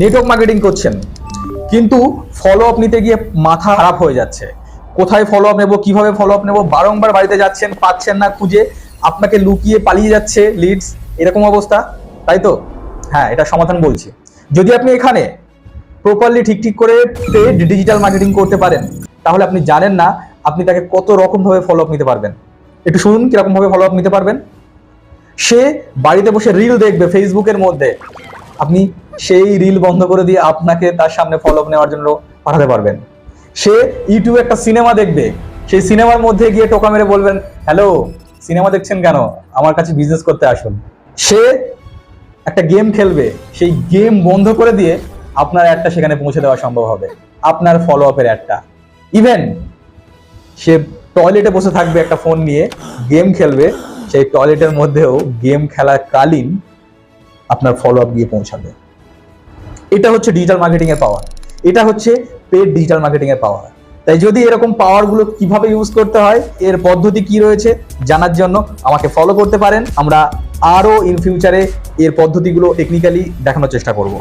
Network marketing করছেন, কিন্তু follow up নিতে গিয়ে মাথা খারাপ হয়ে যাচ্ছে। কোথায় ফলো আপ নেবো, কিভাবে ফলো আপ নেবো, বারংবার বাড়িতে যাচ্ছেন, পাচ্ছেন না খুঁজে, আপনাকে লুকিয়ে পালিয়ে যাচ্ছে লিডস, এরকম অবস্থা, তাই তো? হ্যাঁ, এটা সমাধান বলছি। যদি আপনি এখানে প্রপারলি ঠিক করে পেড ডিজিটাল মার্কেটিং করতে পারেন, তাহলে আপনি জানেন না আপনি তাকে কত রকম ভাবে ফলো আপ নিতে পারবেন। একটু শুনুন কিরকম ভাবে ফলো আপ নিতে পারবেন। সে বাড়িতে বসে রিল দেখবে ফেসবুকের মধ্যে, আপনি সেই রিল বন্ধ করে দিয়ে আপনাকে তার সামনে ফলো আপ নেওয়ার জন্য পাঠাতে পারবেন। সে ইউটিউবে একটা সিনেমা দেখবে, সেই সিনেমার মধ্যে গিয়ে টোকা মেরে বলবেন, হ্যালো, সিনেমা দেখছেন কেন, আমার কাছে বিজনেস করতে আসুন। সে একটা গেম খেলবে, সেই গেম বন্ধ করে দিয়ে আপনার অ্যাডটা সেখানে পৌঁছে দেওয়া সম্ভব হবে, আপনার ফলো আপের অ্যাডটা। ইভেন সে টয়লেটে বসে থাকবে একটা ফোন নিয়ে, গেম খেলবে, সেই টয়লেটের মধ্যেও গেম খেলাকালীন আপনার ফলো আপ গিয়ে পৌঁছাবে। এটা হচ্ছে ডিজিটাল মার্কেটিং এর পাওয়ার, এটা হচ্ছে পেড ডিজিটাল মার্কেটিং এর পাওয়ার। তাই যদি এরকম পাওয়ার গুলো কিভাবে ইউজ করতে হয়, এর পদ্ধতি কি রয়েছে জানার জন্য আমাকে ফলো করতে পারেন। আমরা আরো ইন ফিউচারে এর পদ্ধতিগুলো টেকনিক্যালি দেখানোর চেষ্টা করব।